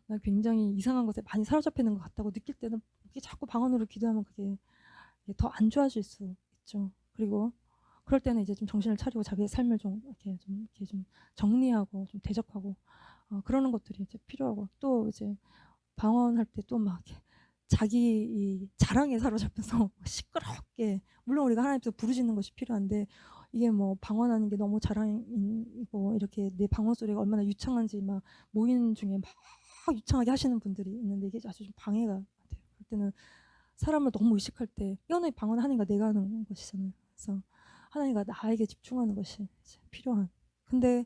나 굉장히 이상한 것에 많이 사로잡혀 있는 것 같다고 느낄 때는 이게 자꾸 방언으로 기도하면 그게 더 안 좋아질 수 있죠. 그리고 그럴 때는 이제 좀 정신을 차리고 자기의 삶을 좀 이렇게 좀 정리하고 좀 대적하고 그러는 것들이 이제 필요하고 또 이제 방언할 때 또 막 자기 이 자랑에 사로잡혀서 시끄럽게 물론 우리가 하나님께서 부르짖는 것이 필요한데 이게 뭐 방언하는 게 너무 자랑이고 이렇게 내 방언 소리가 얼마나 유창한지 막 모임 중에 막 유창하게 하시는 분들이 있는데 이게 아주 좀 방해가 돼요. 그럴 때는 사람을 너무 의식할 때 하나님 방언하니까 내가 하는 것이잖아요. 그래서 하나님과 나에게 집중하는 것이 이제 필요한. 근데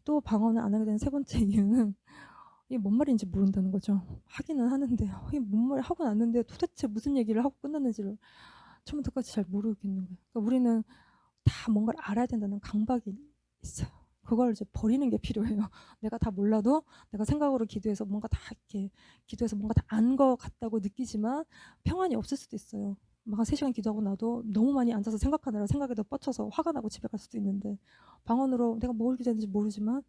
또 방언을 안 하게 되는 3번째 이유는 이게 뭔 말인지 모른다는 거죠. 하기는 하는데 이게 뭔 말을 하고 났는데 도대체 무슨 얘기를 하고 끝났는지를 처음부터 끝까지 잘 모르겠는 거예요. 그러니까 우리는 다 뭔가를 알아야 된다는 강박이 있어요. 그걸 이제 버리는 게 필요해요. 내가 다 몰라도 내가 생각으로 기도해서 뭔가 다 이렇게 기도해서 뭔가 다 안 것 같다고 느끼지만 평안이 없을 수도 있어요. 막 3시간 기도하고 나도 너무 많이 앉아서 생각하느라 생각에도 뻗쳐서 화가 나고 집에 갈 수도 있는데 방언으로 내가 뭘 기도했는지 모르지만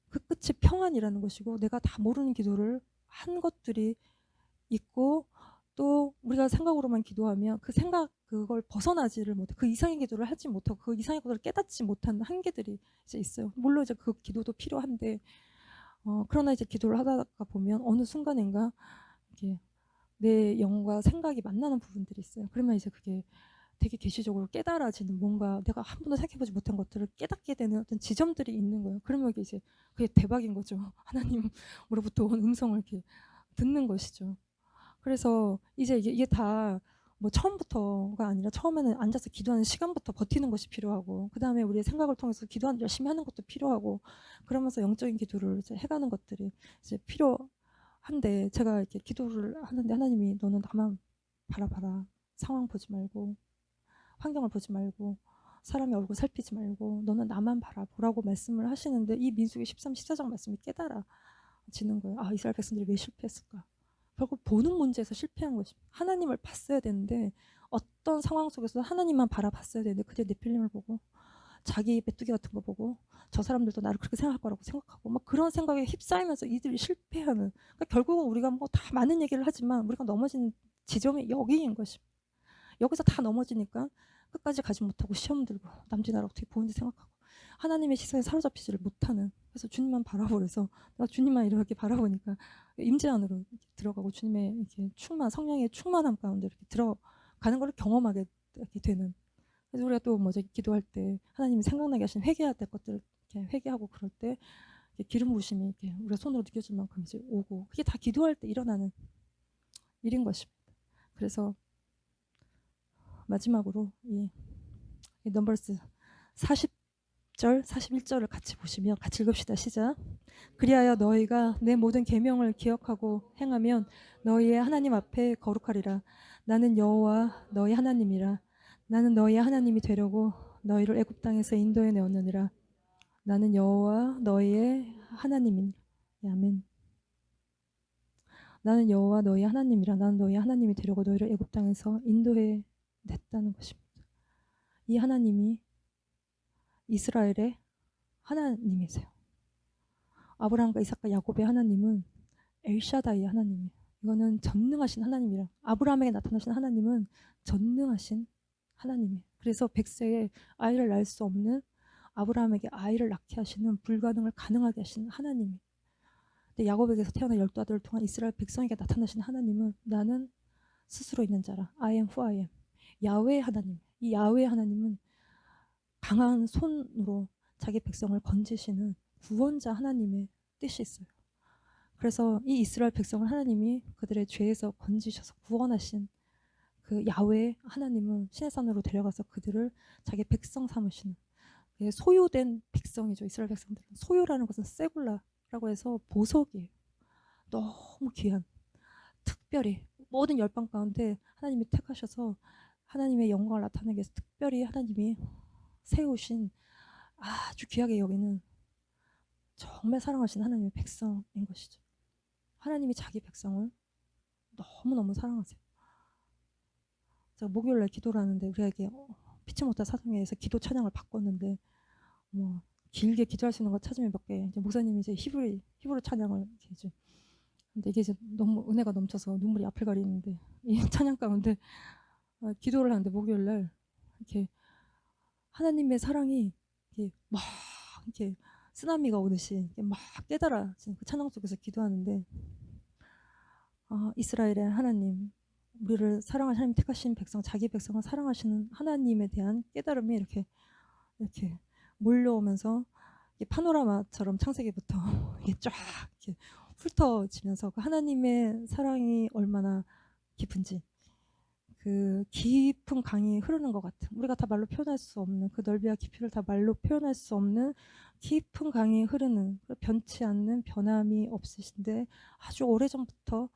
그 끝이 평안이라는 것이고 내가 다 모르는 기도를 한 것들이 있고 또 우리가 생각으로만 기도하면 그 생각 그걸 벗어나지를 못해 그 이상의 기도를 하지 못하고 그 이상의 것을 깨닫지 못하는 한계들이 이제 있어요. 물론 이제 그 기도도 필요한데 그러나 이제 기도를 하다가 보면 어느 순간인가 이렇게 내 영과 생각이 만나는 부분들이 있어요. 그러면 이제 그게 되게 계시적으로 깨달아지는 뭔가 내가 한 번도 생각해보지 못한 것들을 깨닫게 되는 어떤 지점들이 있는 거예요. 그러면 이게 이제 그게 대박인 거죠. 하나님으로부터 온 음성을 이렇게 듣는 것이죠. 그래서 이제 이게 다 뭐 처음부터가 아니라 처음에는 앉아서 기도하는 시간부터 버티는 것이 필요하고 그 다음에 우리의 생각을 통해서 열심히 하는 것도 필요하고 그러면서 영적인 기도를 이제 해가는 것들이 이제 필요한데 제가 이렇게 기도를 하는데 하나님이 너는 나만 바라봐라. 상황 보지 말고 환경을 보지 말고 사람의 얼굴 살피지 말고 너는 나만 바라보라고 말씀을 하시는데 이 민수기 13, 14장 말씀이 깨달아지는 거예요. 아 이스라엘 백성들이 왜 실패했을까? 결국 보는 문제에서 실패한 것입니다. 하나님을 봤어야 되는데 어떤 상황 속에서 하나님만 바라봤어야 되는데 그들 네필림을 보고 자기 메뚜기 같은 거 보고 저 사람들도 나를 그렇게 생각할 거라고 생각하고 막 그런 생각에 휩싸이면서 이들이 실패하는 그러니까 결국은 우리가 뭐 다 많은 얘기를 하지만 우리가 넘어지는 지점이 여기인 것입니다. 여기서 다 넘어지니까 끝까지 가지 못하고 시험 들고 남지 나라 어떻게 보는지 생각하고 하나님의 시선에 사로잡히지를 못하는, 그래서 주님만 바라보면서 내가 주님만 이렇게 바라보니까 임재 안으로 들어가고 주님의 이렇게 성령의 충만함 가운데 이렇게 들어가는 걸 경험하게 이렇게 되는. 그래서 우리가 또 뭐죠, 기도할 때 하나님이 생각나게 하신 회개해야 될 것들을 이렇게 회개하고 그럴 때 기름 부으심이 이렇게 우리가 손으로 느껴질 만큼 이제 오고, 그게 다 기도할 때 일어나는 일인 것입니다. 그래서 마지막으로 이 넘버스 40절 41절을 같이 보시면 같이 읽읍시다. 시작. 그리하여 너희가 내 모든 계명을 기억하고 행하면 너희의 하나님 앞에 거룩하리라. 나는 여호와 너희 하나님이라. 나는 너희의 하나님이 되려고 너희를 애굽 땅에서 인도해 내었느니라. 나는 여호와 너희의 하나님이니라. 아멘. 나는 여호와 너희 하나님이라. 나는 너희 하나님이 되려고 너희를 애굽 땅에서 인도해 냈다는 것입니다. 이 하나님이 이스라엘의 하나님이세요. 아브라함과 이삭과 야곱의 하나님은 엘샤다이의 하나님이에요. 이거는 전능하신 하나님이라. 아브라함에게 나타나신 하나님은 전능하신 하나님이에요. 그래서 100세에 아이를 낳을 수 없는 아브라함에게 아이를 낳게 하시는, 불가능을 가능하게 하시는 하나님이에요. 근데 야곱에게서 태어난 12아들을 통한 이스라엘 백성에게 나타나신 하나님은 나는 스스로 있는 자라. I am who I am. 야훼 하나님. 이 야훼 하나님은 강한 손으로 자기 백성을 건지시는 구원자 하나님의 뜻이 있어요. 그래서 이 이스라엘 백성을 하나님이 그들의 죄에서 건지셔서 구원하신 그 야훼 하나님은 시내산으로 데려가서 그들을 자기 백성 삼으시는, 소유된 백성이죠. 이스라엘 백성들은 소유라는 것은 세굴라라고 해서 보석이에요. 너무 귀한, 특별히 모든 열방 가운데 하나님이 택하셔서 하나님의 영광을 나타내기 위해서 특별히 하나님이 세우신 아주 귀하게 여기는 정말 사랑하신 하나님의 백성인 것이죠. 하나님이 자기 백성을 너무너무 사랑하세요. 제가 목요일날 기도를 하는데 우리에게 피치 못할 사정에 의해서 기도 찬양을 바꿨는데 뭐 길게 기도할 수 있는 거 찾으면 몇 개, 이제 목사님이 이제 히브리 찬양을 이제, 근데 이게 이제 너무 은혜가 넘쳐서 눈물이 앞을 가리는데 이 찬양 가운데 기도를 하는데 목요일날 이렇게 하나님의 사랑이 이렇게 막 이렇게 쓰나미가 오듯이 이렇게 막 깨달아진 그 찬양 속에서 기도하는데, 이스라엘의 하나님, 우리를 사랑하신 하나님 택하신 백성, 자기 백성을 사랑하시는 하나님에 대한 깨달음이 이렇게 몰려오면서 파노라마처럼 창세기부터 이게 쫙 이렇게 훑어지면서 그 하나님의 사랑이 얼마나 깊은지, 그 깊은 강이 흐르는 것 같은, 우리가 다 말로 표현할 수 없는 그 넓이와 깊이를 다 말로 표현할 수 없는 깊은 강이 흐르는, 변치 않는 변함이 없으신데 아주 오래전부터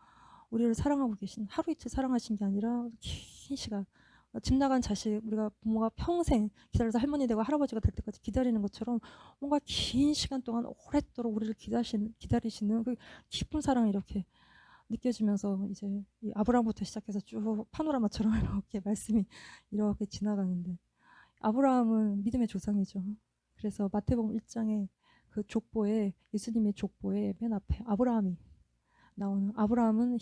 우리를 사랑하고 계신, 하루 이틀 사랑하신 게 아니라 긴 시간, 집 나간 자식, 우리가 부모가 평생 기다려서 할머니 되고 할아버지가 될 때까지 기다리는 것처럼 뭔가 긴 시간 동안 오랫도록 우리를 기다리시는 그 깊은 사랑이 이렇게 느껴지면서 이제 이 아브라함부터 시작해서 쭉 파노라마처럼 이렇게 말씀이 이렇게 지나가는데, 아브라함은 믿음의 조상이죠. 그래서 마태복음 1장에 그 족보에, 예수님의 족보에 맨 앞에 아브라함이 나오는, 아브라함은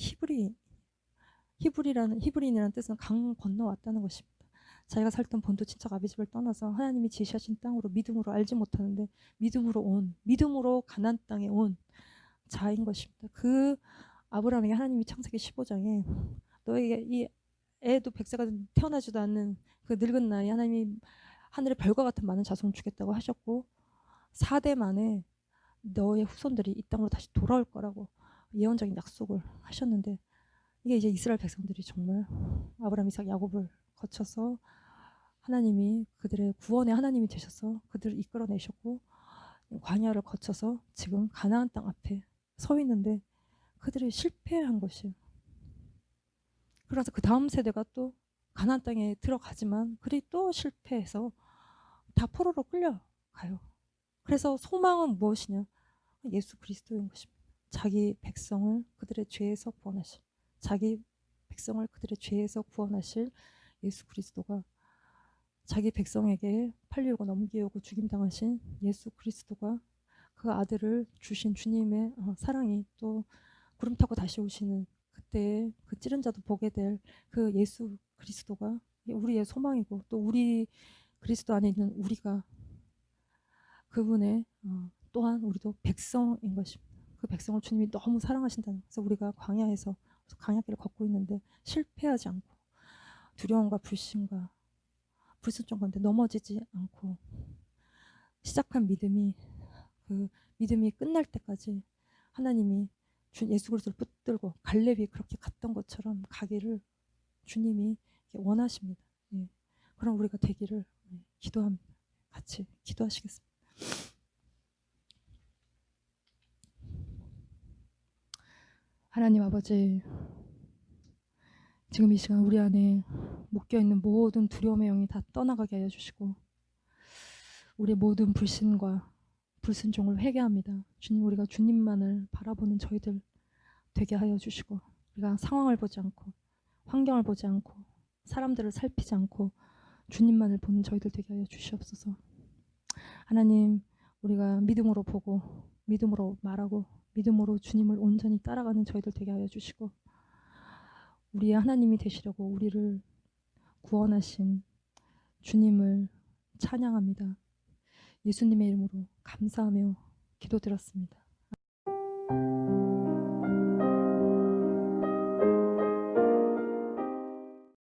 히브리인이라는 뜻은 강 건너왔다는 것입니다. 자기가 살던 본토 친척 아비집을 떠나서 하나님이 제시하신 땅으로 믿음으로, 알지 못하는데 믿음으로 가나안 땅에 온 자인 것입니다. 그 아브라함에게 하나님이 창세기 15장에 너에게 이 애도 100세가 태어나지도 않는 그 늙은 나이 하나님이 하늘의 별과 같은 많은 자손을 주겠다고 하셨고 4대 만에 너의 후손들이 이 땅으로 다시 돌아올 거라고 예언적인 약속을 하셨는데, 이게 이제 이스라엘 백성들이 정말 아브라함, 이삭, 야곱을 거쳐서 하나님이 그들의 구원의 하나님이 되셔서 그들을 이끌어내셨고 광야를 거쳐서 지금 가나안 땅 앞에 서 있는데 그들이 실패한 것이에요. 그래서 그 다음 세대가 또 가나안 땅에 들어가지만 그들이 또 실패해서 다 포로로 끌려가요. 그래서 소망은 무엇이냐? 예수 그리스도인 것입니다. 자기 백성을 그들의 죄에서 구원하실, 자기 백성을 그들의 죄에서 구원하실 예수 그리스도가, 자기 백성에게 팔리우고 넘기우고 죽임당하신 예수 그리스도가, 그 아들을 주신 주님의 사랑이 또 구름 타고 다시 오시는 그 그때 그 찌른 자도 보게 될 그 예수 그리스도가 우리의 소망이고, 또 우리 그리스도 안에 있는 우리가 그분의 또한 우리도 백성인 것입니다. 그 백성을 주님이 너무 사랑하신다는, 그래서 우리가 광야에서 광야길을 걷고 있는데 실패하지 않고 두려움과 불신과 불순종 가운데 넘어지지 않고 시작한 믿음이, 그 믿음이 끝날 때까지 하나님이 예수 그리스도를 붙들고 갈렙이 그렇게 갔던 것처럼 가기를 주님이 원하십니다. 예. 그럼 우리가 되기를 기도합니다. 같이 기도하시겠습니다. 하나님 아버지, 지금 이 시간 우리 안에 묶여있는 모든 두려움의 영이 다 떠나가게 하여 주시고, 우리의 모든 불신과 불순종을 회개합니다. 주님, 우리가 주님만을 바라보는 저희들 되게 하여 주시고, 우리가 상황을 보지 않고 환경을 보지 않고 사람들을 살피지 않고 주님만을 보는 저희들 되게 하여 주시옵소서. 하나님, 우리가 믿음으로 보고 믿음으로 말하고 믿음으로 주님을 온전히 따라가는 저희들 되게 하여 주시고, 우리의 하나님이 되시려고 우리를 구원하신 주님을 찬양합니다. 예수님의 이름으로 감사하며 기도드렸습니다.